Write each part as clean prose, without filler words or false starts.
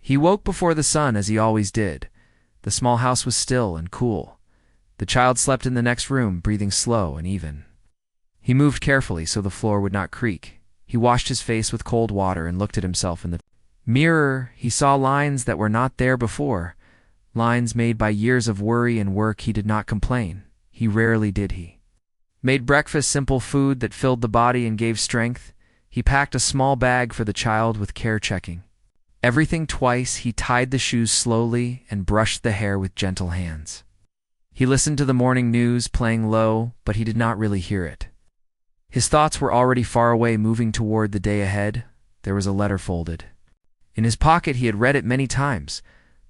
He woke before the sun, as he always did. The small house was still and cool. The child slept in the next room, breathing slow and even. He moved carefully so the floor would not creak. He washed his face with cold water and looked at himself in the mirror. He saw lines that were not there before, lines made by years of worry and work. He did not complain. He rarely did. He made breakfast, simple food that filled the body and gave strength. He packed a small bag for the child with care, checking everything twice. He tied the shoes slowly and brushed the hair with gentle hands. He listened to the morning news playing low, but he did not really hear it. His thoughts were already far away, moving toward the day ahead. There was a letter folded in his pocket. He had read it many times.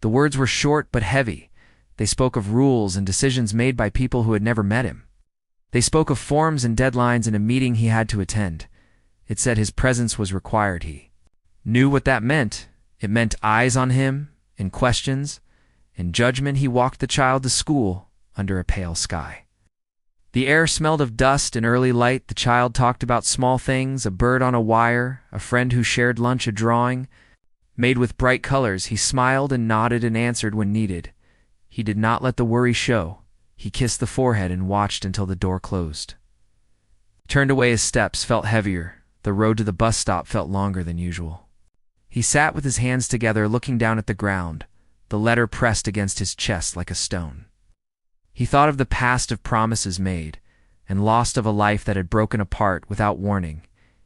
The words were short but heavy. They spoke of rules and decisions made by people who had never met him. They spoke of forms and deadlines in a meeting he had to attend. It said his presence was required. He knew what that meant. It meant eyes on him, and questions, and judgment. He walked the child to school under a pale sky. The air smelled of dust and early light. The child talked about small things, a bird on a wire, a friend who shared lunch, a drawing made with bright colors. He smiled and nodded and answered when needed. He did not let the worry show. He kissed the forehead and watched until the door closed. He turned away. His steps felt heavier. The road to the bus stop felt longer than usual. He sat with his hands together, looking down at the ground, the letter pressed against his chest like a stone. He thought of the past, of promises made, and lost, of a life that had broken apart without warning.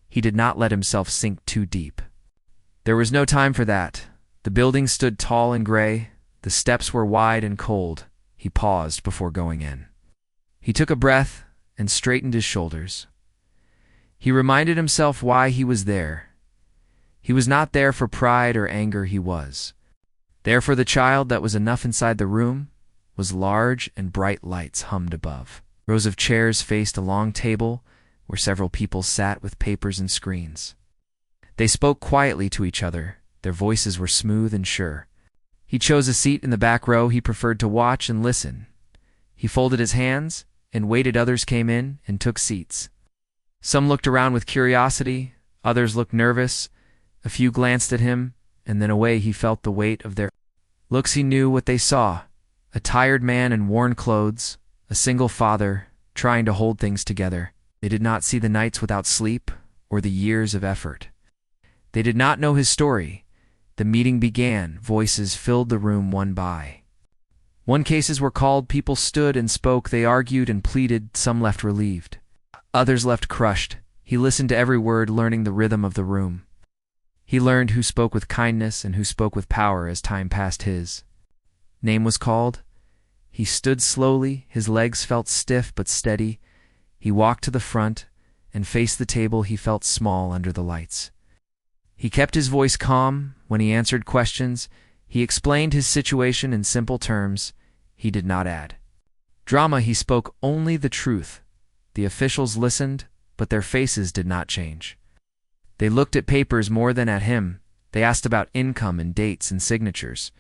He did not let himself sink too deep. There was no time for that. The building stood tall and gray. The steps were wide and cold. He paused before going in. He took a breath and straightened his shoulders. He reminded himself why he was there. He was not there for pride or anger. He was there for the child. That was enough. Inside the room was large, and bright lights hummed above. Rows of chairs faced a long table where several people sat with papers and screens. They spoke quietly to each other. Their voices were smooth and sure. He chose a seat in the back row. He preferred to watch and listen. He folded his hands and waited. Others came in and took seats. Some looked around with curiosity. Others looked nervous. A few glanced at him and then away. He felt the weight of their looks. He knew what they saw. A tired man in worn clothes, a single father, trying to hold things together. They did not see the nights without sleep or the years of effort. They did not know his story. The meeting began. Voices filled the room one by one. Cases were called. People stood and spoke. They argued and pleaded. Some left relieved. Others left crushed. He listened to every word, learning the rhythm of the room. He learned who spoke with kindness and who spoke with power as time passed. His name was called. He stood slowly. His legs felt stiff but steady. He walked to the front and faced the table. He felt small under the lights. He kept his voice calm. When he answered questions, he explained his situation in simple terms. He did not add drama. He spoke only the truth. The officials listened, but their faces did not change. They looked at papers more than at him. They asked about income and dates and signatures.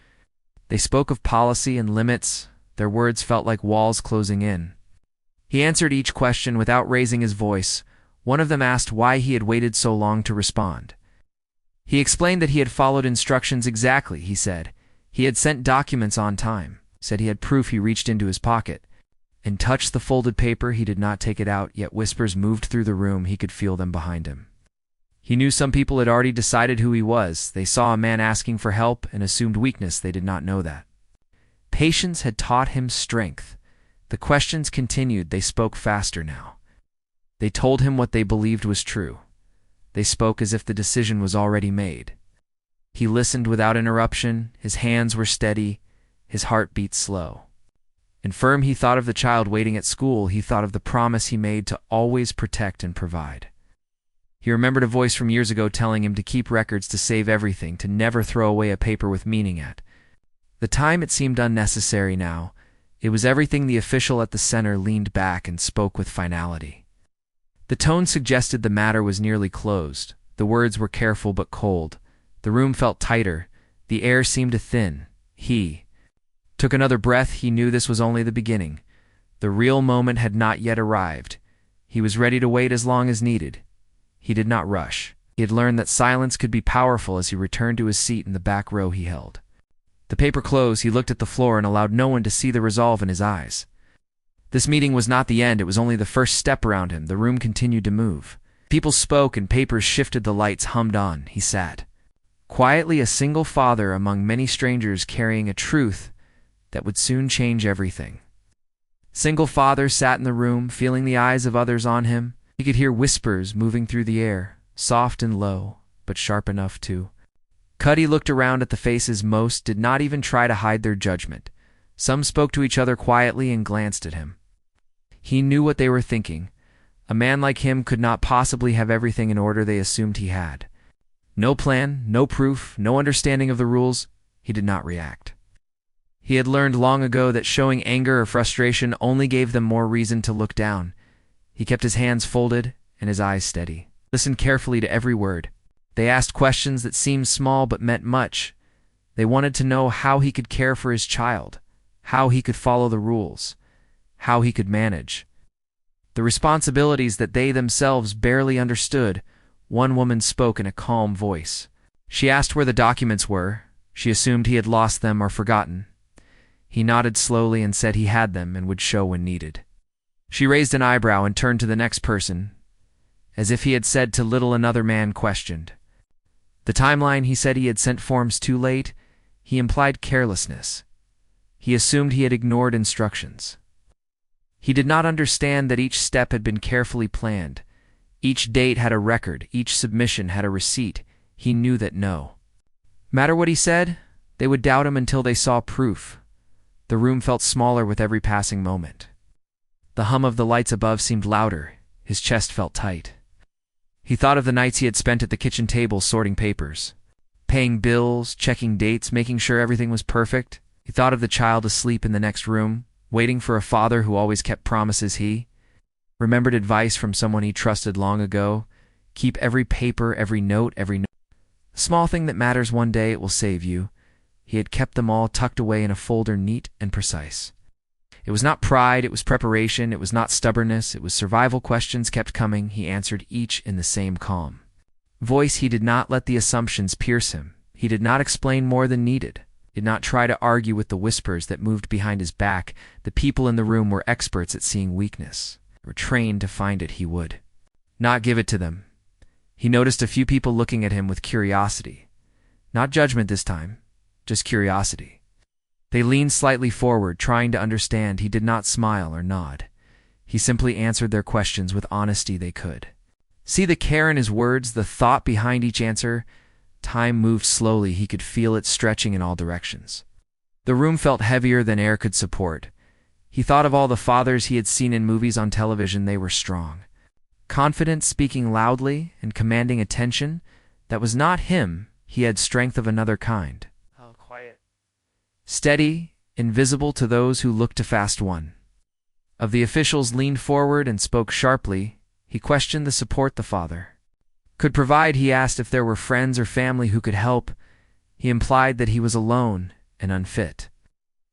They spoke of policy and limits. Their words felt like walls closing in. He answered each question without raising his voice. One of them asked why he had waited so long to respond. He explained that he had followed instructions exactly. He said he had sent documents on time. Said he had proof. He reached into his pocket and touched the folded paper. He did not take it out, yet whispers moved through the room. He could feel them behind him. He knew some people had already decided who he was. They saw a man asking for help and assumed weakness. They did not know that. Patience had taught him strength. The questions continued. They spoke faster now. They told him what they believed was true. They spoke as if the decision was already made. He listened without interruption. His hands were steady. His heart beat slow and firm. He thought of the child waiting at school. He thought of the promise he made to always protect and provide. He remembered a voice from years ago telling him to keep records, to save everything, to never throw away a paper with meaning at the time. It seemed unnecessary now. It was everything. The official at the center leaned back and spoke with finality. The tone suggested the matter was nearly closed. The words were careful but cold. The room felt tighter. The air seemed to thin. He took another breath. He knew this was only the beginning. The real moment had not yet arrived. He was ready to wait as long as needed. He did not rush. He had learned that silence could be powerful as he returned to his seat in the back row he held. The paper closed, he looked at the floor and allowed no one to see the resolve in his eyes. This meeting was not the end, it was only the first step around him. The room continued to move. People spoke and papers shifted, the lights hummed on. He sat. Quietly, a single father among many strangers, carrying a truth that would soon change everything. Single father sat in the room, feeling the eyes of others on him. He could hear whispers moving through the air, soft and low, but sharp enough too. Cuddy looked around at the faces. Most did not even try to hide their judgment. Some spoke to each other quietly and glanced at him. He knew what they were thinking. A man like him could not possibly have everything in order they assumed he had. No plan, no proof, no understanding of the rules. He did not react. He had learned long ago that showing anger or frustration only gave them more reason to look down. He kept his hands folded and his eyes steady, listened carefully to every word. They asked questions that seemed small but meant much. They wanted to know how he could care for his child, how he could follow the rules, how he could manage the responsibilities that they themselves barely understood. One woman spoke in a calm voice. She asked where the documents were. She assumed he had lost them or forgotten. He nodded slowly and said he had them and would show when needed. She raised an eyebrow and turned to the next person, as if he had said too little. Another man questioned the timeline. He said he had sent forms too late. He implied carelessness. He assumed he had ignored instructions. He did not understand that each step had been carefully planned. Each date had a record, each submission had a receipt. He knew that no matter what he said, they would doubt him until they saw proof. The room felt smaller with every passing moment. The hum of the lights above seemed louder. His chest felt tight. He thought of the nights he had spent at the kitchen table sorting papers, paying bills, checking dates, making sure everything was perfect. He thought of the child asleep in the next room, waiting for a father who always kept promises. He remembered advice from someone he trusted long ago. Keep every paper, every note. A small thing that matters, one day it will save you. He had kept them all tucked away in a folder, neat and precise. It was not pride, it was preparation. It was not stubbornness, it was survival. Questions kept coming. He answered each in the same calm voice. He did not let the assumptions pierce him. He did not explain more than needed. He did not try to argue with the whispers that moved behind his back. The people in the room were experts at seeing weakness. They were trained to find it. He would not give it to them. He noticed a few people looking at him with curiosity. Not judgment this time, just curiosity. They leaned slightly forward, trying to understand. He did not smile or nod. He simply answered their questions with honesty. They could see the care in his words, the thought behind each answer. Time moved slowly. He could feel it stretching in all directions. The room felt heavier than air could support. He thought of all the fathers he had seen in movies, on television. They were strong, confident, speaking loudly and commanding attention. That was not him. He had strength of another kind. Quiet, steady, invisible to those who looked to fast. One of the officials leaned forward and spoke sharply. He questioned the support the father could provide. He asked if there were friends or family who could help. He implied that he was alone and unfit.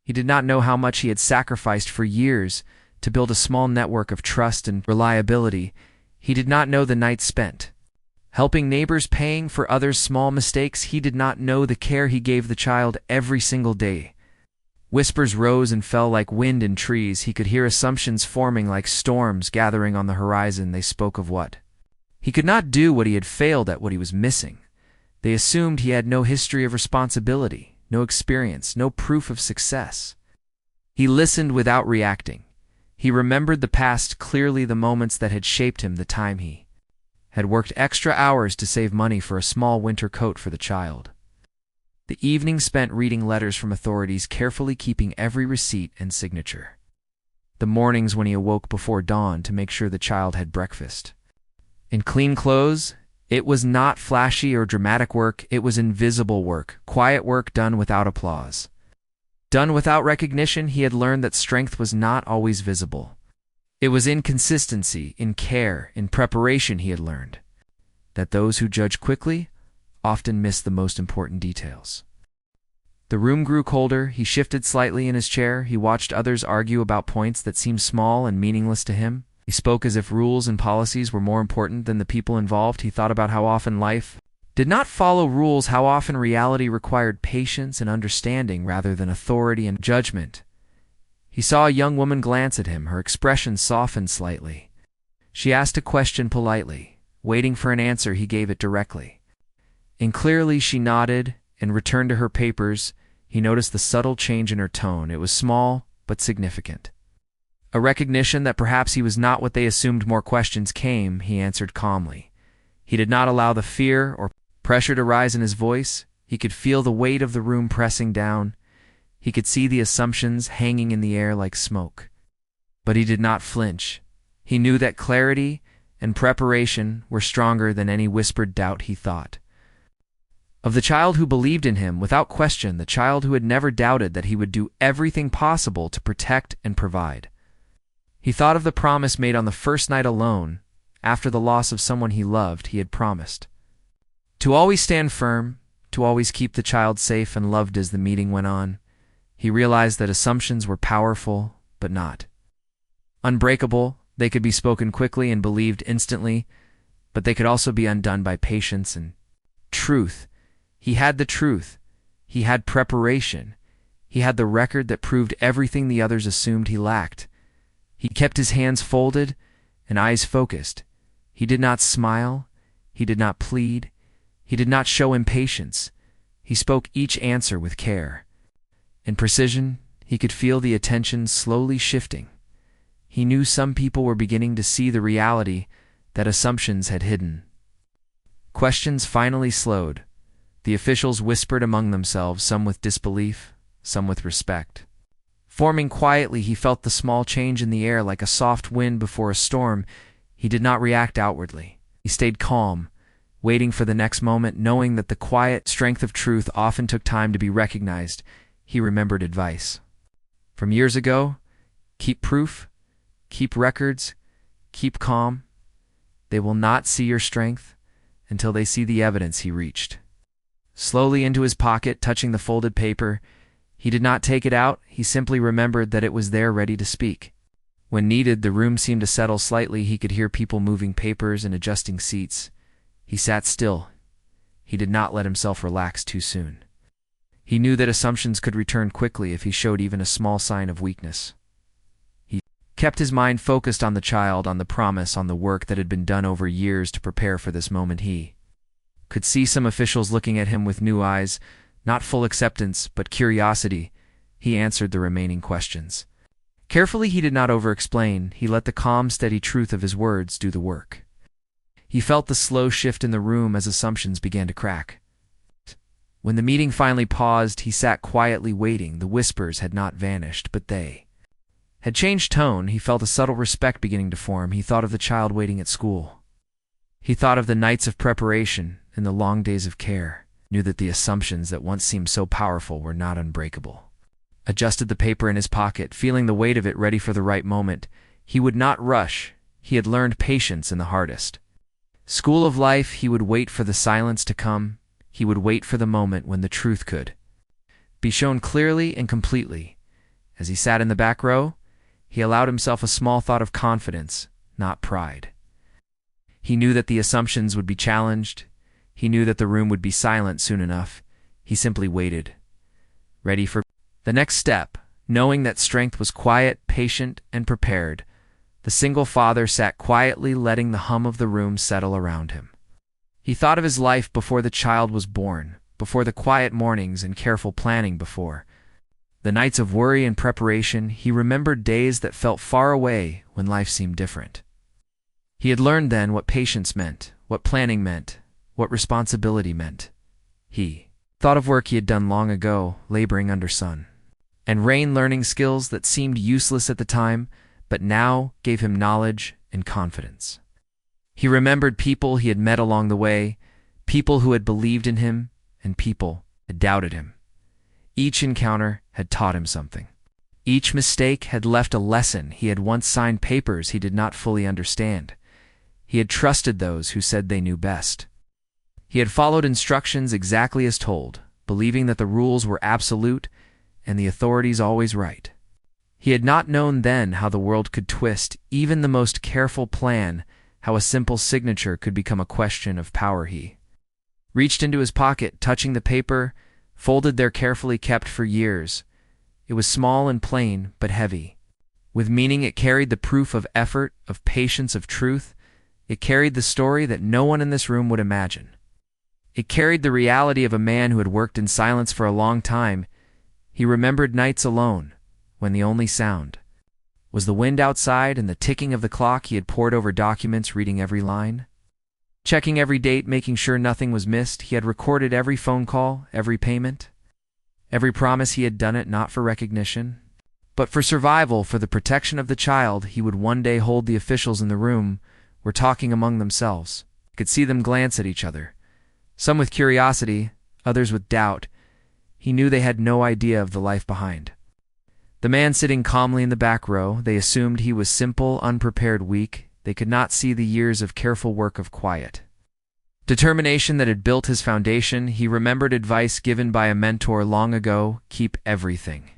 He did not know how much he had sacrificed for years to build a small network of trust and reliability. He did not know the nights spent helping neighbors, paying for others' small mistakes. He did not know the care he gave the child every single day. Whispers rose and fell like wind in trees. He could hear assumptions forming like storms gathering on the horizon. They spoke of what he could not do, what he had failed at, what he was missing. They assumed he had no history of responsibility, no experience, no proof of success. He listened without reacting. He remembered the past clearly, the moments that had shaped him, the time he had worked extra hours to save money for a small winter coat for the child. The evening spent reading letters from authorities, carefully keeping every receipt and signature. The mornings when he awoke before dawn to make sure the child had breakfast in clean clothes. It was not flashy or dramatic work. It was invisible work, quiet work done without applause, done without recognition. He had learned that strength was not always visible. It was in consistency, in care, in preparation. He had learned that those who judge quickly often miss the most important details. The room grew colder. He shifted slightly in his chair. He watched others argue about points that seemed small and meaningless to him. He spoke as if rules and policies were more important than the people involved. He thought about how often life did not follow rules, how often reality required patience and understanding rather than authority and judgment. He saw a young woman glance at him, her expression softened slightly. She asked a question politely. Waiting for an answer, he gave it directly. And clearly she nodded and returned to her papers. He noticed the subtle change in her tone. It was small, but significant. A recognition that perhaps he was not what they assumed. More questions came. He answered calmly. He did not allow the fear or pressure to rise in his voice. He could feel the weight of the room pressing down. He could see the assumptions hanging in the air like smoke. But he did not flinch. He knew that clarity and preparation were stronger than any whispered doubt. He thought of the child who believed in him without question, the child who had never doubted that he would do everything possible to protect and provide. He thought of the promise made on the first night alone, after the loss of someone he loved. He had promised to always stand firm, to always keep the child safe and loved. As the meeting went on, he realized that assumptions were powerful, but not unbreakable. They could be spoken quickly and believed instantly, but they could also be undone by patience and truth. He had the truth. He had preparation. He had the record that proved everything the others assumed he lacked. He kept his hands folded and eyes focused. He did not smile. He did not plead. He did not show impatience. He spoke each answer with care. In precision, he could feel the attention slowly shifting. He knew some people were beginning to see the reality that assumptions had hidden. Questions finally slowed. The officials whispered among themselves, some with disbelief, some with respect. Forming quietly, he felt the small change in the air like a soft wind before a storm. He did not react outwardly. He stayed calm, waiting for the next moment, knowing that the quiet strength of truth often took time to be recognized. He remembered advice from years ago: keep proof, keep records, keep calm. They will not see your strength until they see the evidence. He reached slowly into his pocket, touching the folded paper. He did not take it out. He simply remembered that it was there, ready to speak. When needed, the room seemed to settle slightly. He could hear people moving papers and adjusting seats. He sat still. He did not let himself relax too soon. He knew that assumptions could return quickly if he showed even a small sign of weakness. He kept his mind focused on the child, on the promise, on the work that had been done over years to prepare for this moment. He could see some officials looking at him with new eyes, not full acceptance, but curiosity. He answered the remaining questions. Carefully, he did not over-explain. He let the calm, steady truth of his words do the work. He felt the slow shift in the room as assumptions began to crack. When the meeting finally paused, he sat quietly waiting. The whispers had not vanished, but they had changed tone. He felt a subtle respect beginning to form. He thought of the child waiting at school. He thought of the nights of preparation and the long days of care. Knew that the assumptions that once seemed so powerful were not unbreakable. Adjusted the paper in his pocket, feeling the weight of it, ready for the right moment. He would not rush. He had learned patience in the hardest school of life. He would wait for the silence to come. He would wait for the moment when the truth could be shown clearly and completely. As he sat in the back row, he allowed himself a small thought of confidence, not pride. He knew that the assumptions would be challenged. He knew that the room would be silent soon enough. He simply waited, ready for the next step, knowing that strength was quiet, patient, and prepared. The single father sat quietly, letting the hum of the room settle around him. He thought of his life before the child was born, before the quiet mornings and careful planning, before the nights of worry and preparation. He remembered days that felt far away when life seemed different. He had learned then what patience meant, what planning meant, what responsibility meant. He thought of work he had done long ago, laboring under sun and rain, learning skills that seemed useless at the time, but now gave him knowledge and confidence. He remembered people he had met along the way, people who had believed in him, and people had doubted him. Each encounter had taught him something. Each mistake had left a lesson. He had once signed papers he did not fully understand. He had trusted those who said they knew best. He had followed instructions exactly as told, believing that the rules were absolute and the authorities always right. He had not known then how the world could twist even the most careful plan, how a simple signature could become a question of power. He reached into his pocket, touching the paper, folded there carefully kept for years. It was small and plain, but heavy. With meaning, it carried the proof of effort, of patience, of truth. It carried the story that no one in this room would imagine. It carried the reality of a man who had worked in silence for a long time. He remembered nights alone, when the only sound was the wind outside and the ticking of the clock. He had pored over documents, reading every line, checking every date, making sure nothing was missed. He had recorded every phone call, every payment, every promise. He had done it not for recognition, but for survival, for the protection of the child he would one day hold. The officials in the room were talking among themselves. He could see them glance at each other, some with curiosity, others with doubt. He knew they had no idea of the life behind. The man sitting calmly in the back row, they assumed he was simple, unprepared, weak. They could not see the years of careful work, of quiet determination that had built his foundation. He remembered advice given by a mentor long ago: keep everything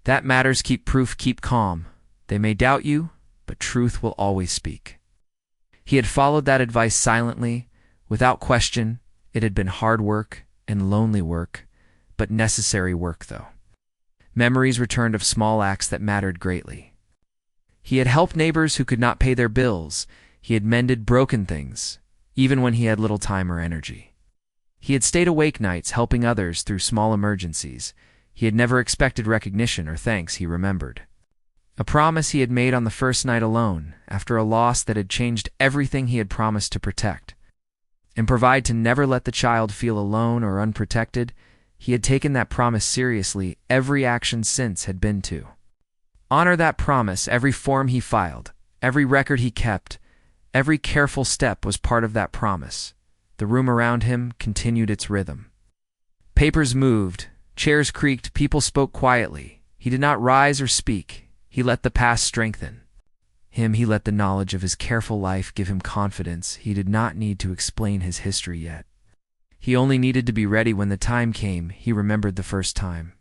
that matters, keep proof, keep calm. They may doubt you, but truth will always speak. He had followed that advice silently, without question. It had been hard work and lonely work, but necessary work, though. Memories returned of small acts that mattered greatly. He had helped neighbors who could not pay their bills. He had mended broken things, even when he had little time or energy. He had stayed awake nights helping others through small emergencies. He had never expected recognition or thanks. He remembered a promise he had made on the first night alone, after a loss that had changed everything. He had promised to protect and provide, to never let the child feel alone or unprotected. He had taken that promise seriously. Every action since had been to honor that promise. Every form he filed, every record he kept, every careful step was part of that promise. The room around him continued its rhythm. Papers moved, chairs creaked, people spoke quietly. He did not rise or speak. He let the past strengthen him. He let the knowledge of his careful life give him confidence. He did not need to explain his history yet. He only needed to be ready when the time came. He remembered the first time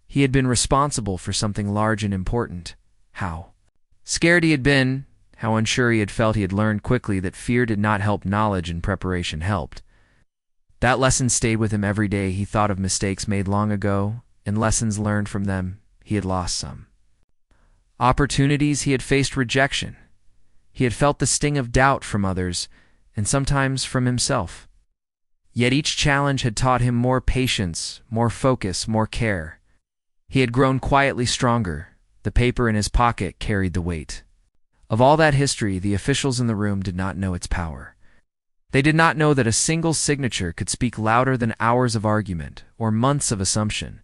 he had been responsible for something large and important. How scared he had been, how unsure he had felt. He had learned quickly that fear did not help, knowledge and preparation helped. That lesson stayed with him every day. He thought of mistakes made long ago and lessons learned from them. He had lost some opportunities. He had faced rejection. He had felt the sting of doubt from others and sometimes from himself. Yet each challenge had taught him more patience, more focus, more care. He had grown quietly stronger. The paper in his pocket carried the weight of all that history. The officials in the room did not know its power. They did not know that a single signature could speak louder than hours of argument or months of assumption.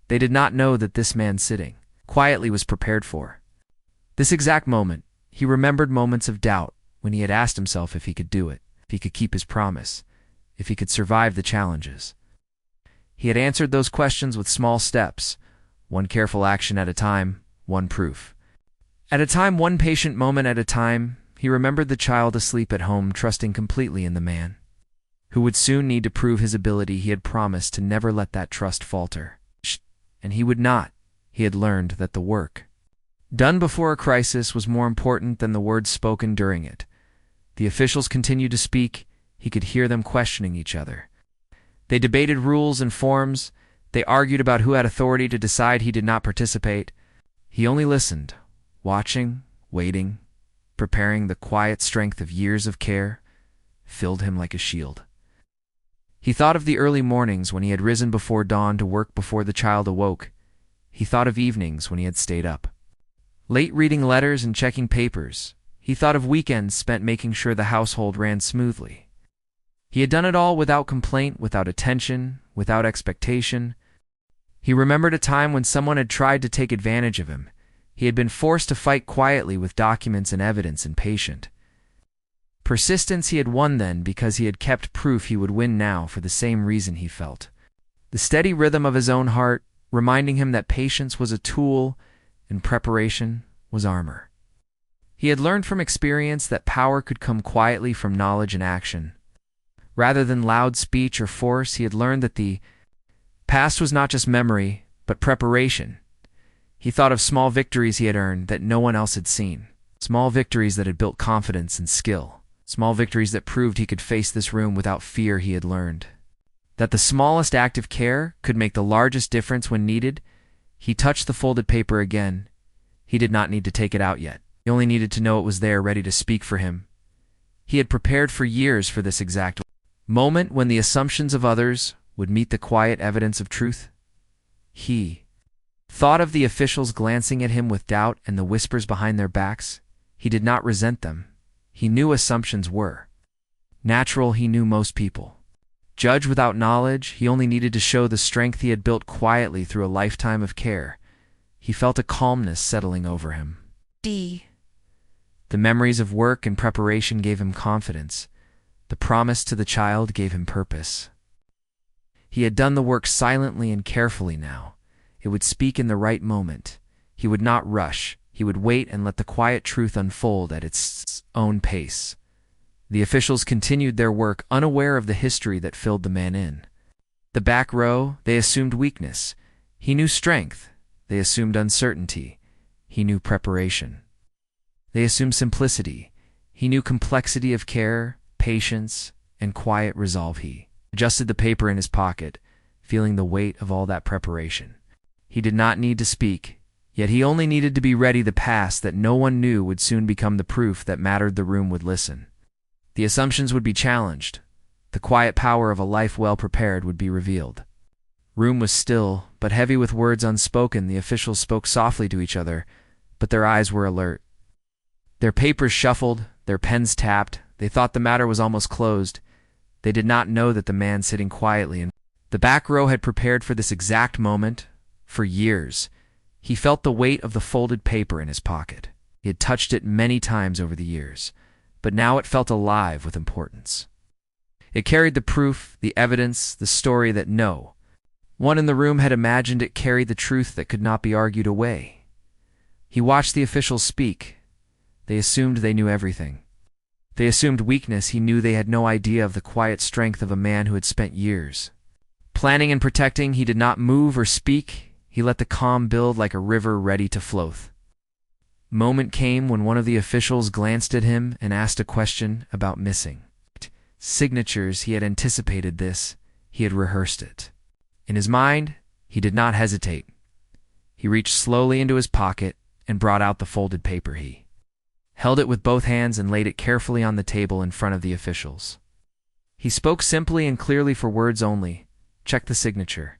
They did not know that this man sitting quietly was prepared for this exact moment. He remembered moments of doubt when he had asked himself if he could do it, if he could keep his promise, if he could survive the challenges. He had answered those questions with small steps, one careful action at a time, one proof at a time, one patient moment at a time. He remembered the child asleep at home, trusting completely in the man who would soon need to prove his ability. He had promised to never let that trust falter, and he would not. He had learned that the work done before a crisis was more important than the words spoken during it. The officials continued to speak. He could hear them questioning each other. They debated rules and forms. They argued about who had authority to decide. He did not participate. He only listened, watching, waiting, preparing. The quiet strength of years of care filled him like a shield. He thought of the early mornings when he had risen before dawn to work before the child awoke. He thought of evenings when he had stayed up late reading letters and checking papers. He thought of weekends spent making sure the household ran smoothly. He had done it all without complaint, without attention, without expectation. He remembered a time when someone had tried to take advantage of him. He had been forced to fight quietly with documents and evidence, and patient persistence. He had won then because he had kept proof. He would win now for the same reason. He felt the steady rhythm of his own heart, reminding him that patience was a tool and preparation was armor. He had learned from experience that power could come quietly from knowledge and action, rather than loud speech or force. He had learned that the past was not just memory, but preparation. He thought of small victories he had earned that no one else had seen. Small victories that had built confidence and skill. Small victories that proved he could face this room without fear. He had learned that the smallest act of care could make the largest difference when needed. He touched the folded paper again. He did not need to take it out yet. He only needed to know it was there, ready to speak for him. He had prepared for years for this exact moment when the assumptions of others would meet the quiet evidence of truth. He thought of the officials glancing at him with doubt and the whispers behind their backs. He did not resent them. He knew assumptions were natural. He knew most people judge without knowledge. He only needed to show the strength he had built quietly through a lifetime of care. He felt a calmness settling over him. The memories of work and preparation gave him confidence. The promise to the child gave him purpose. He had done the work silently and carefully now. It would speak in the right moment. He would not rush. He would wait and let the quiet truth unfold at its own pace. The officials continued their work, unaware of the history that filled the man in. The back row, they assumed weakness. He knew strength. They assumed uncertainty. He knew preparation. They assumed simplicity. He knew complexity of care, patience, and quiet resolve. He adjusted the paper in his pocket, feeling the weight of all that preparation. He did not need to speak, yet he only needed to be ready. The past that no one knew would soon become the proof that mattered. The room would listen. The assumptions would be challenged. The quiet power of a life well prepared would be revealed. Room was still, but heavy with words unspoken. The officials spoke softly to each other, but their eyes were alert. Their papers shuffled, their pens tapped. They thought the matter was almost closed. They did not know that the man sitting quietly in the back row had prepared for this exact moment for years. He felt the weight of the folded paper in his pocket. He had touched it many times over the years, but now it felt alive with importance. It carried the proof, the evidence, the story that no one in the room had imagined. It carried the truth that could not be argued away. He watched the officials speak. They assumed they knew everything. They assumed weakness. He knew they had no idea of the quiet strength of a man who had spent years planning and protecting. He did not move or speak. He let the calm build like a river ready to flow. Moment came when one of the officials glanced at him and asked a question about missing signatures. He had anticipated this. He had rehearsed it. In his mind, he did not hesitate. He reached slowly into his pocket and brought out the folded paper. He held it with both hands and laid it carefully on the table in front of the officials. He spoke simply and clearly, for words only. Check the signature.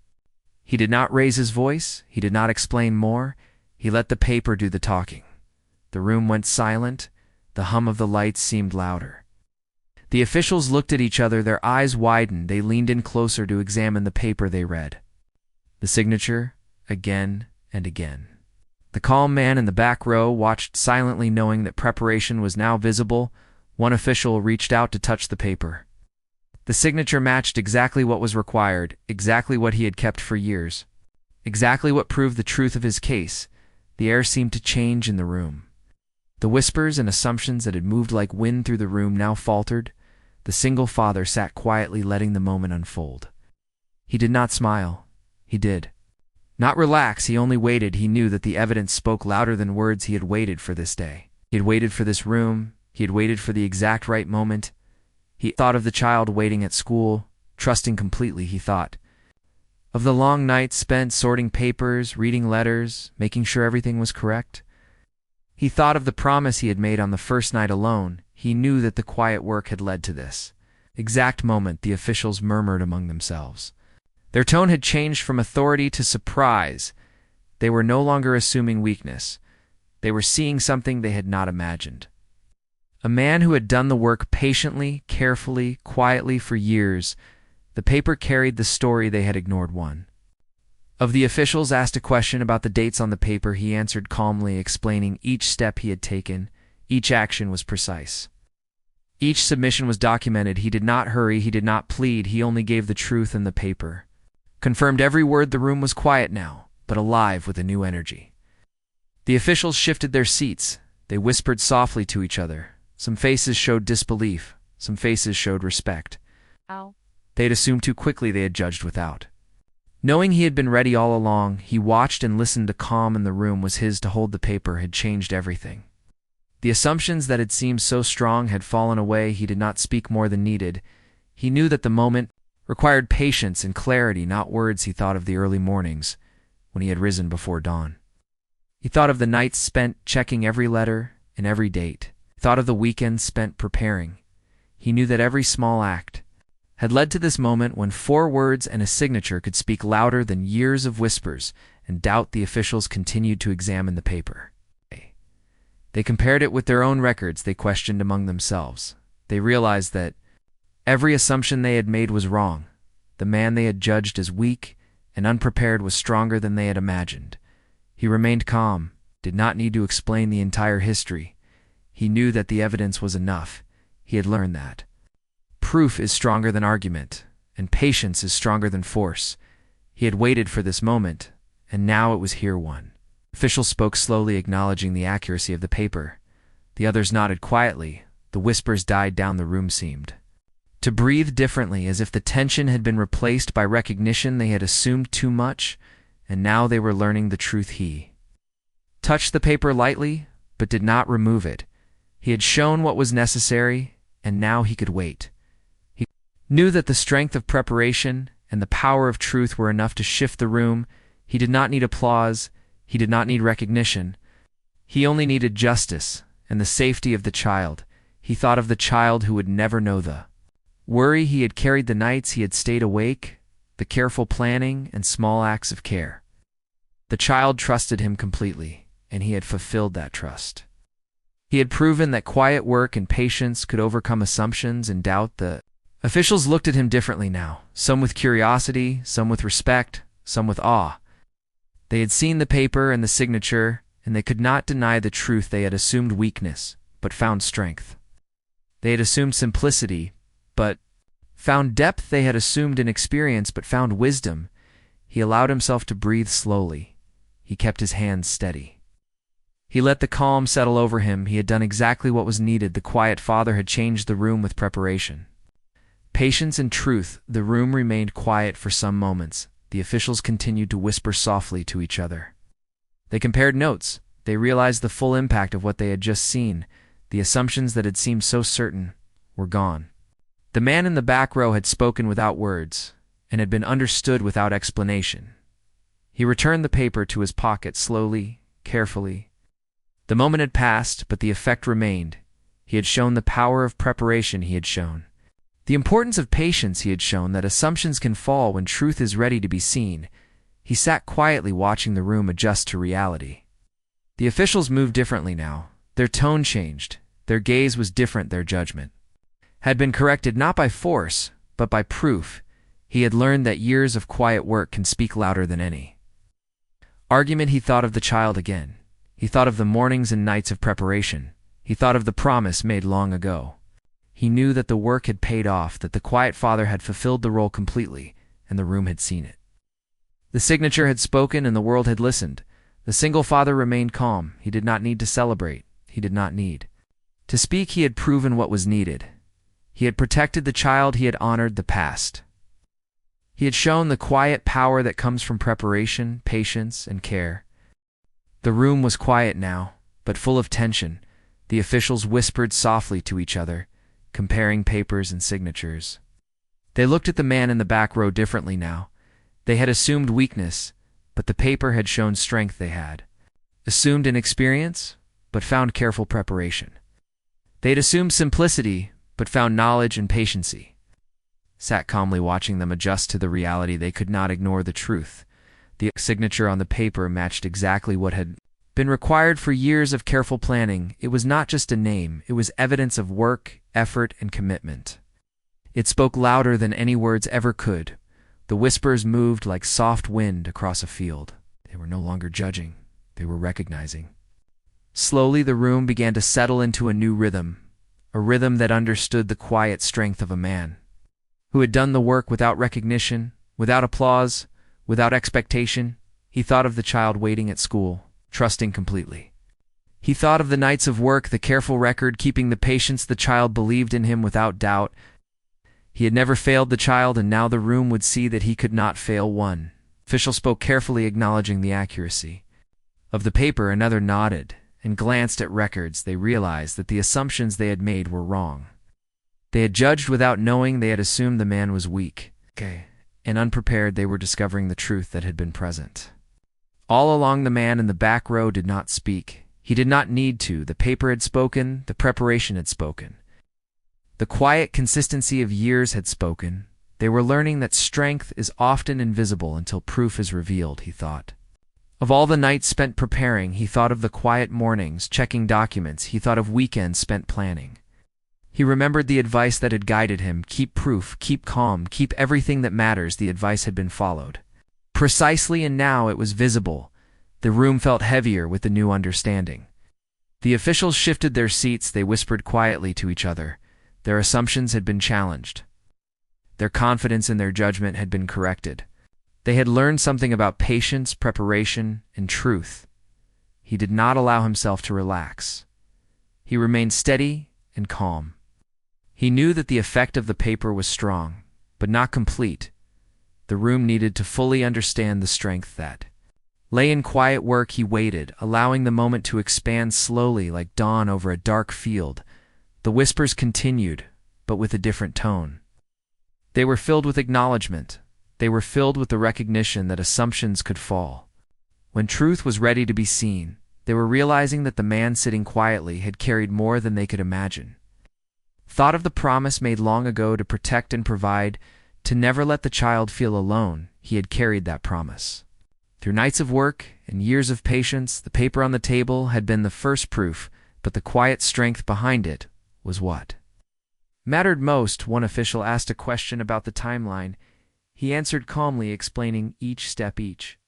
He did not raise his voice. He did not explain more. He let the paper do the talking. The room went silent. The hum of the lights seemed louder. The officials looked at each other. Their eyes widened. They leaned in closer to examine the paper. They read the signature again and again. The calm man in the back row watched silently, knowing that preparation was now visible. One official reached out to touch the paper. The signature matched exactly what was required, exactly what he had kept for years, exactly what proved the truth of his case. The air seemed to change in the room. The whispers and assumptions that had moved like wind through the room now faltered. The single father sat quietly, letting the moment unfold. He did not smile. He did not relax. He only waited. He knew that the evidence spoke louder than words. He had waited for this day. He had waited for this room. He had waited for the exact right moment. He thought of the child waiting at school, trusting completely. He thought of the long nights spent sorting papers, reading letters, making sure everything was correct. He thought of the promise he had made on the first night alone. He knew that the quiet work had led to this exact moment. The officials murmured among themselves. Their tone had changed from authority to surprise. They were no longer assuming weakness. They were seeing something they had not imagined. A man who had done the work patiently, carefully, quietly for years. The paper carried the story they had ignored. One of the officials asked a question about the dates on the paper. He answered calmly, explaining each step he had taken. Each action was precise. Each submission was documented. He did not hurry. He did not plead. He only gave the truth in the paper. Confirmed every word. The room was quiet now, but alive with a new energy. The officials shifted their seats. They whispered softly to each other. Some faces showed disbelief. Some faces showed respect. Ow. They had assumed too quickly. They had judged without Knowing he had been ready all along, he watched and listened. The calm in the room was his to hold. The paper had changed everything. The assumptions that had seemed so strong had fallen away. He did not speak more than needed. He knew that the moment required patience and clarity, not words. He thought of the early mornings when he had risen before dawn. He thought of the nights spent checking every letter and every date. He thought of the weekends spent preparing. He knew that every small act had led to this moment when 4 words and a signature could speak louder than years of whispers and doubt. The officials continued to examine the paper. They compared it with their own records. They questioned among themselves. They realized that every assumption they had made was wrong. The man they had judged as weak and unprepared was stronger than they had imagined. He remained calm, did not need to explain the entire history. He knew that the evidence was enough. He had learned that proof is stronger than argument, and patience is stronger than force. He had waited for this moment, and now it was here. One official spoke slowly, acknowledging the accuracy of the paper. The others nodded quietly. The whispers died down. The room seemed to breathe differently, as if the tension had been replaced by recognition. They had assumed too much, and now they were learning the truth. He touched the paper lightly, but did not remove it. He had shown what was necessary, and now he could wait. He knew that the strength of preparation and the power of truth were enough to shift the room. He did not need applause. He did not need recognition. He only needed justice and the safety of the child. He thought of the child who would never know the worry he had carried, the nights he had stayed awake, the careful planning and small acts of care. The child trusted him completely, and he had fulfilled that trust. He had proven that quiet work and patience could overcome assumptions and doubt. The officials looked at him differently now, some with curiosity, some with respect, some with awe. They had seen the paper and the signature, and they could not deny the truth. They had assumed weakness, but found strength. They had assumed simplicity, but found depth. They had assumed inexperience, but found wisdom. He allowed himself to breathe slowly. He kept his hands steady. He let the calm settle over him. He had done exactly what was needed. The quiet father had changed the room with preparation, patience, and truth. The room remained quiet for some moments. The officials continued to whisper softly to each other. They compared notes. They realized the full impact of what they had just seen. The assumptions that had seemed so certain were gone. The man in the back row had spoken without words and had been understood without explanation. He returned the paper to his pocket slowly, carefully. The moment had passed, but the effect remained. He had shown the power of preparation. He had shown the importance of patience. He had shown that assumptions can fall when truth is ready to be seen. He sat quietly, watching the room adjust to reality. The officials moved differently now. Their tone changed. Their gaze was different. Their judgment had been corrected not by force, but by proof. He had learned that years of quiet work can speak louder than any argument. He thought of the child again. He thought of the mornings and nights of preparation. He thought of the promise made long ago. He knew that the work had paid off, that the quiet father had fulfilled the role completely, and the room had seen it. The signature had spoken, and the world had listened. The single father remained calm. He did not need to celebrate. He did not need to speak. He had proven what was needed. He had protected the child. He had honored the past. He had shown the quiet power that comes from preparation, patience, and care. The room was quiet now, but full of tension. The officials whispered softly to each other, comparing papers and signatures. They looked at the man in the back row differently now. They had assumed weakness, but the paper had shown strength. They had assumed inexperience, but found careful preparation. They had assumed simplicity, but found knowledge and patience. Sat calmly, watching them adjust to the reality. They could not ignore the truth. The signature on the paper matched exactly what had been required for years of careful planning. It was not just a name. It was evidence of work, effort, and commitment. It spoke louder than any words ever could. The whispers moved like soft wind across a field. They were no longer judging. They were recognizing. Slowly, the room began to settle into a new rhythm, a rhythm that understood the quiet strength of a man who had done the work without recognition, without applause, without expectation. He thought of the child waiting at school, trusting completely. He thought of the nights of work, the careful record, keeping the patience. The child believed in him without doubt. He had never failed the child, and now the room would see that he could not fail one Official spoke carefully, acknowledging the accuracy of the paper. Another nodded and glanced at records. They realized that the assumptions they had made were wrong. They had judged without knowing. They had assumed the man was weak. And unprepared, they were discovering the truth that had been present. All along, the man in the back row did not speak. He did not need to. The paper had spoken. The preparation had spoken. The quiet consistency of years had spoken. They were learning that strength is often invisible until proof is revealed, he thought. Of all the nights spent preparing, he thought of the quiet mornings, checking documents. He thought of weekends spent planning. He remembered the advice that had guided him: keep proof, keep calm, keep everything that matters. The advice had been followed precisely, and now it was visible. The room felt heavier with the new understanding. The officials shifted their seats. They whispered quietly to each other. Their assumptions had been challenged. Their confidence in their judgment had been corrected. They had learned something about patience, preparation, and truth. He did not allow himself to relax. He remained steady and calm. He knew that the effect of the paper was strong, but not complete. The room needed to fully understand the strength that lay in quiet work. He waited, allowing the moment to expand slowly like dawn over a dark field. The whispers continued, but with a different tone. They were filled with acknowledgement. They were filled with the recognition that assumptions could fall. When truth was ready to be seen, they were realizing that the man sitting quietly had carried more than they could imagine. Thought of the promise made long ago to protect and provide, to never let the child feel alone. He had carried that promise. Through nights of work and years of patience, the paper on the table had been the first proof, but the quiet strength behind it was what mattered most. One official asked a question about the timeline. He answered calmly, explaining each step, each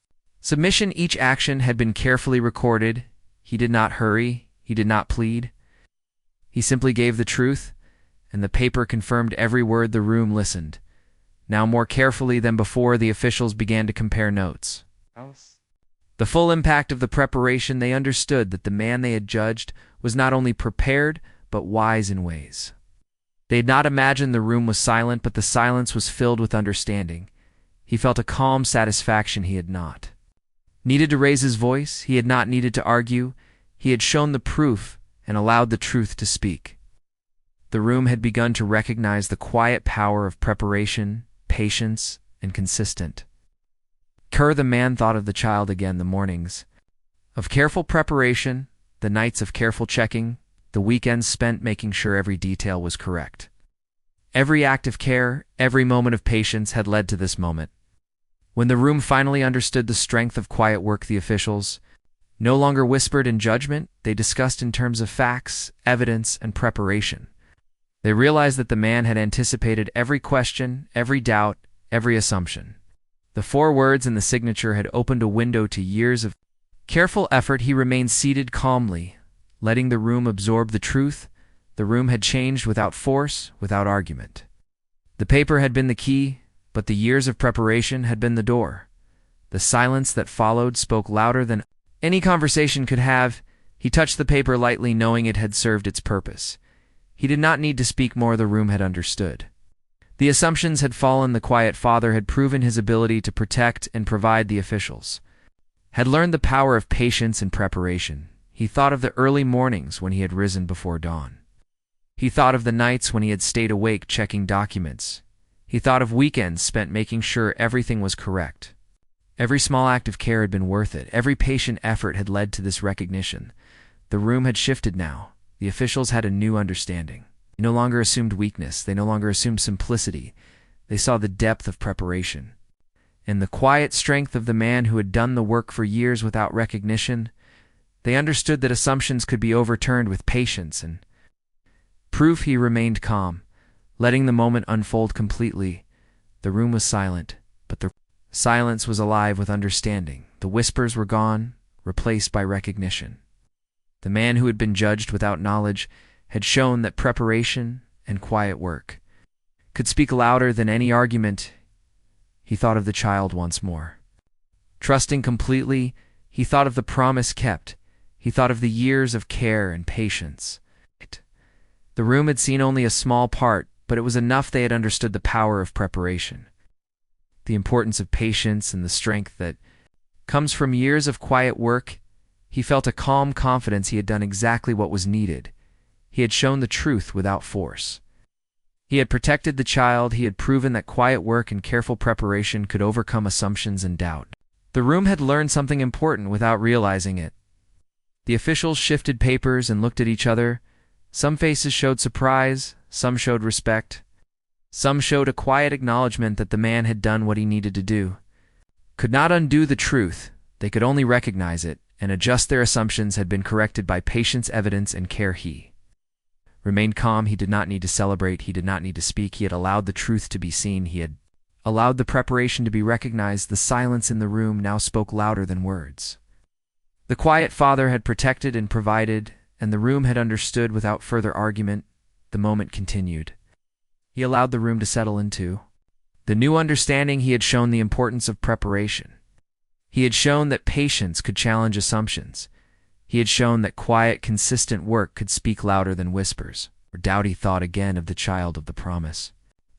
submission, each action had been carefully recorded. He did not hurry. He did not plead. He simply gave the truth, and the paper confirmed every word. The room listened. Now more carefully than before, the officials began to compare notes. The full impact of the preparation. They understood that the man they had judged was not only prepared, but wise in ways they had not imagined. The room was silent, but the silence was filled with understanding. He felt a calm satisfaction. He had not needed to raise his voice. He had not needed to argue. He had shown the proof and allowed the truth to speak. The room had begun to recognize the quiet power of preparation, patience, and consistent. The man thought of the child again, the mornings of careful preparation, the nights of careful checking, the weekends spent making sure every detail was correct. Every act of care, every moment of patience had led to this moment. When the room finally understood the strength of quiet work, the officials no longer whispered in judgment. They discussed in terms of facts, evidence, and preparation. They realized that the man had anticipated every question, every doubt, every assumption. The 4 words in the signature had opened a window to years of careful effort. He remained seated calmly, letting the room absorb the truth. The room had changed without force, without argument. The paper had been the key, but the years of preparation had been the door. The silence that followed spoke louder than any conversation could have. He touched the paper lightly, knowing it had served its purpose. He did not need to speak more. The room had understood. The assumptions had fallen. The quiet father had proven his ability to protect and provide. The officials had learned the power of patience and preparation. He thought of the early mornings when he had risen before dawn. He thought of the nights when he had stayed awake checking documents. He thought of weekends spent making sure everything was correct. Every small act of care had been worth it. Every patient effort had led to this recognition. The room had shifted now. The officials had a new understanding. They no longer assumed weakness. They no longer assumed simplicity. They saw the depth of preparation and the quiet strength of the man who had done the work for years without recognition. They understood that assumptions could be overturned with patience and proof. He remained calm, letting the moment unfold completely. The room was silent, but the silence was alive with understanding. The whispers were gone, replaced by recognition. The man who had been judged without knowledge had shown that preparation and quiet work could speak louder than any argument. He thought of the child once more. Trusting completely, he thought of the promise kept. He thought of the years of care and patience. The room had seen only a small part, but it was enough. They had understood the power of preparation. the importance of patience and the strength that comes from years of quiet work, he felt a calm confidence he had done exactly what was needed. He had shown the truth without force. He had protected the child. He had proven that quiet work and careful preparation could overcome assumptions and doubt. The room had learned something important without realizing it. The officials shifted papers and looked at each other. Some faces showed surprise, some showed respect. Some showed a quiet acknowledgement that the man had done what he needed to do. Could not undo the truth, they could only recognize it, and adjust their assumptions had been corrected by patience, evidence, and care. He remained calm. He did not need to celebrate. He did not need to speak. He had allowed the truth to be seen. He had allowed the preparation to be recognized. The silence in the room now spoke louder than words. The quiet father had protected and provided, and the room had understood without further argument. The moment continued. He allowed the room to settle into the new understanding. He had shown the importance of preparation. He had shown that patience could challenge assumptions. He had shown that quiet, consistent work could speak louder than whispers or doubt. He thought again of the child, of the promise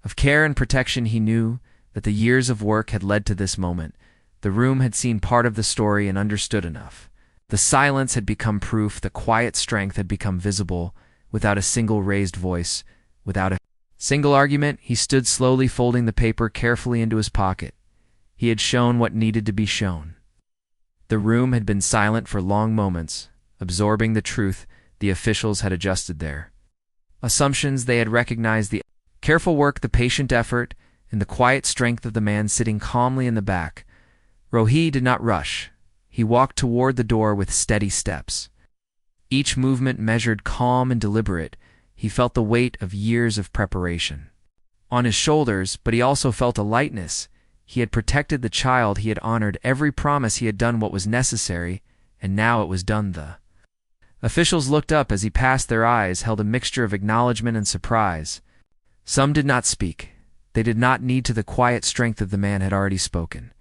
of care and protection. He knew that the years of work had led to this moment. The room had seen part of the story and understood enough. The silence had become proof. The quiet strength had become visible. Without a single raised voice, without a single argument, he stood slowly, folding the paper carefully into his pocket. He had shown what needed to be shown. The room had been silent for long moments, absorbing the truth. The officials had adjusted their assumptions. They had recognized the careful work, the patient effort, and the quiet strength of the man sitting calmly in the back. Rohi did not rush. He walked toward the door with steady steps. Each movement measured, calm and deliberate. He felt the weight of years of preparation on his shoulders, but he also felt a lightness. He had protected the child. He had honored every promise. He had done what was necessary, and now it was done. The officials looked up as he passed. Their eyes held a mixture of acknowledgement and surprise. Some did not speak. They did not need to. The quiet strength of the man had already spoken.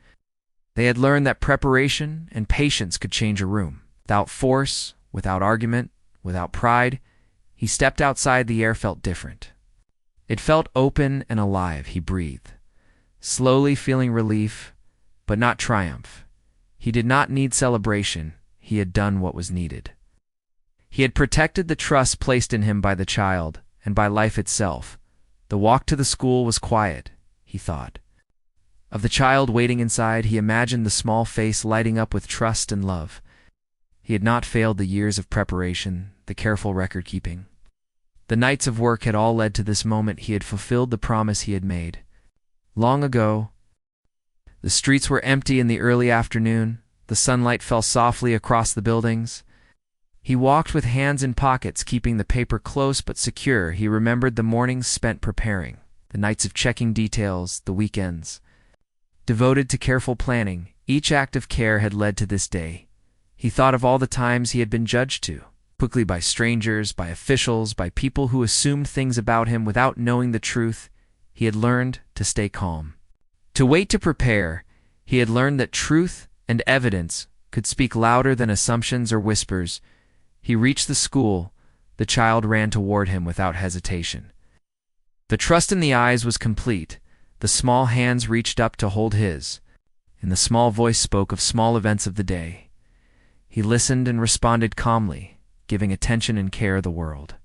They had learned that preparation and patience could change a room. Without force, without argument, without pride, he stepped outside. The air felt different. It felt open and alive. He breathed, slowly, feeling relief, but not triumph. He did not need celebration. He had done what was needed. He had protected the trust placed in him by the child and by life itself. The walk to the school was quiet, he thought. Of the child waiting inside, he imagined the small face lighting up with trust and love. He had not failed. The years of preparation, the careful record-keeping, the nights of work had all led to this moment. He had fulfilled the promise he had made long ago. The streets were empty in the early afternoon. The sunlight fell softly across the buildings. He walked with hands in pockets, keeping the paper close but secure. He remembered the mornings spent preparing, the nights of checking details, the weekends devoted to careful planning. Each act of care had led to this day. He thought of all the times he had been judged too quickly by strangers, by officials, by people who assumed things about him without knowing the truth. He had learned to stay calm, to wait, to prepare. He had learned that truth and evidence could speak louder than assumptions or whispers. He reached the school. The child ran toward him without hesitation. The trust in the eyes was complete. The small hands reached up to hold his, and the small voice spoke of small events of the day. He listened and responded calmly, giving attention and care the world.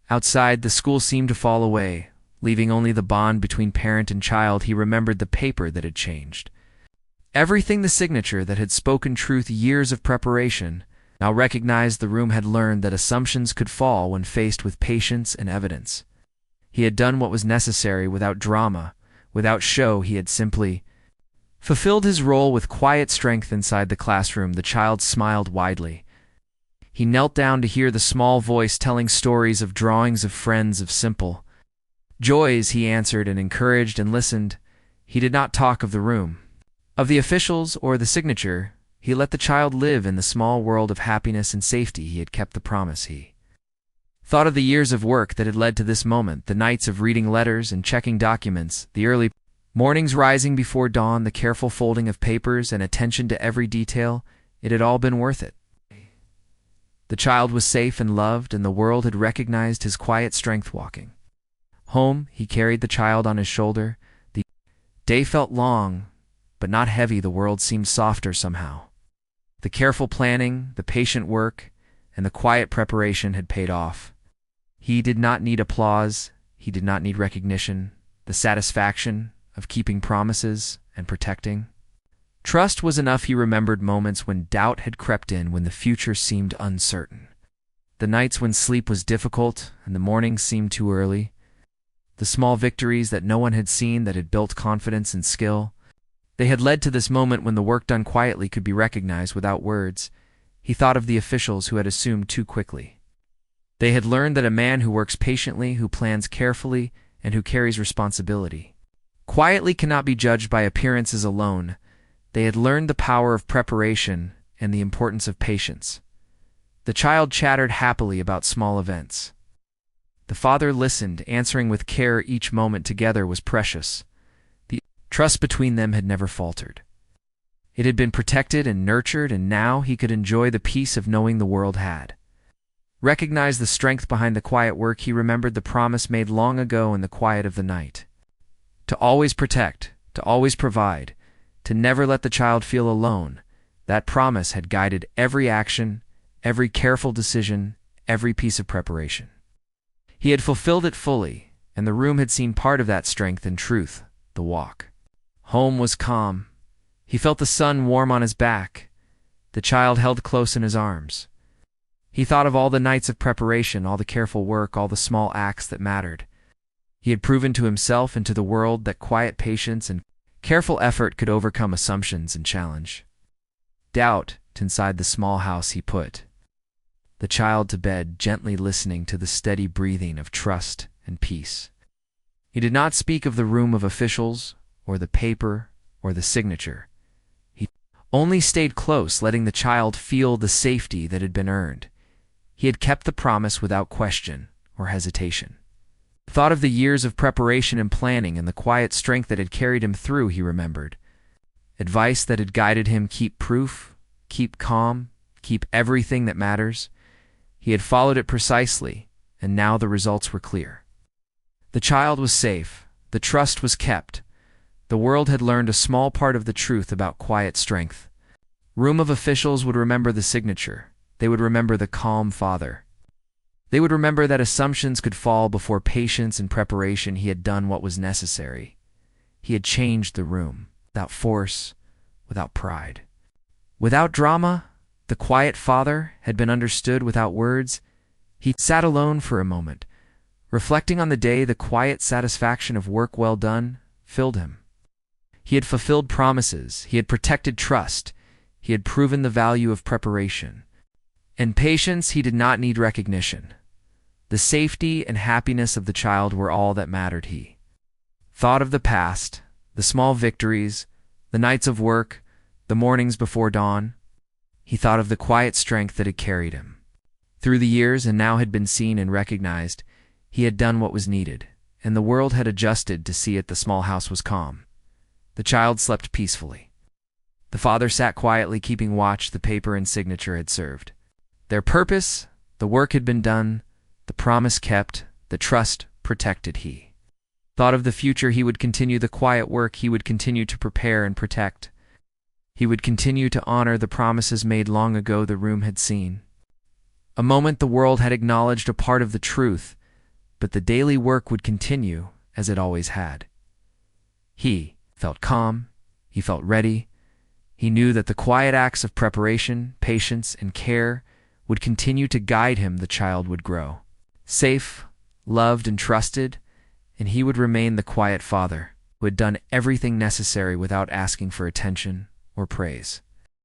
Outside, the school seemed to fall away, leaving only the bond between parent and child. He remembered the paper that had changed everything, the signature that had spoken truth. Years of preparation now recognized. The room had learned that assumptions could fall when faced with patience and evidence. He had done what was necessary without drama, without show. He had simply fulfilled his role with quiet strength. Inside the classroom, the child smiled widely. He knelt down to hear the small voice telling stories of drawings of friends, of simple joys. He answered and encouraged and listened. He did not talk of the room, of the officials, or the signature. He let the child live in the small world of happiness and safety. He had kept the promise. He thought of the years of work that had led to this moment, the nights of reading letters and checking documents, the early mornings rising before dawn, the careful folding of papers and attention to every detail. It had all been worth it. The child was safe and loved, and the world had recognized his quiet strength. Walking home, he carried the child on his shoulder. The Day felt long, but not heavy. The world seemed softer somehow. The careful planning, the patient work, and the quiet preparation had paid off. He did not need applause. He did not need recognition. The satisfaction of keeping promises and protecting. Trust was enough. He remembered moments when doubt had crept in, when the future seemed uncertain. The nights when sleep was difficult and the mornings seemed too early. The small victories that no one had seen that had built confidence and skill. They had led to this moment when the work done quietly could be recognized without words. He thought of the officials who had assumed too quickly. They had learned that a man who works patiently, who plans carefully, and who carries responsibility quietly cannot be judged by appearances alone. They had learned the power of preparation and the importance of patience. The child chattered happily about small events. The father listened, answering with care. Each moment together was precious. The trust between them had never faltered. It had been protected and nurtured, and now he could enjoy the peace of knowing the world had recognized the strength behind the quiet work. He remembered the promise made long ago in the quiet of the night. To always protect, to always provide, to never let the child feel alone. That promise had guided every action, every careful decision, every piece of preparation. He had fulfilled it fully, and the room had seen part of that strength and truth. The walk home was calm. He felt the sun warm on his back, the child held close in his arms. He thought of all the nights of preparation, all the careful work, all the small acts that mattered. He had proven to himself and to the world that quiet patience and careful effort could overcome assumptions and challenge doubt. Inside the small house he put the child to bed, gently listening to the steady breathing of trust and peace. He did not speak of the room of officials, or the paper, or the signature. He only stayed close, letting the child feel the safety that had been earned. He had kept the promise without question or hesitation. Thought of the years of preparation and planning and the quiet strength that had carried him through. He remembered advice that had guided him: keep proof, keep calm, keep everything that matters. He had followed it precisely, and now the results were clear. The child was safe, the trust was kept. The world had learned a small part of the truth about quiet strength. Room of officials would remember the signature. They would remember the calm father. They would remember that assumptions could fall before patience and preparation. He had done what was necessary. He had changed the room, without force, without pride. Without drama, the quiet father had been understood without words. He sat alone for a moment, reflecting on the day. The quiet satisfaction of work well done filled him. He had fulfilled promises. He had protected trust. He had proven the value of preparation and patience. He did not need recognition. The safety and happiness of the child were all that mattered. He thought of the past, the small victories, the nights of work, the mornings before dawn. He thought of the quiet strength that had carried him through the years and now had been seen and recognized. He had done what was needed, and the world had adjusted to see it. The small house was calm. The child slept peacefully. The father sat quietly, keeping watch. The paper and signature had served their purpose. The work had been done, the promise kept, the trust protected. He thought of the future. He would continue the quiet work. He would continue to prepare and protect. He would continue to honor the promises made long ago. The room had seen a moment the world had acknowledged a part of the truth, but the daily work would continue as it always had. He felt calm. He felt ready. He knew that the quiet acts of preparation, patience, and care would continue to guide him. The child would grow safe, loved, and trusted, and he would remain the quiet father who had done everything necessary without asking for attention or praise.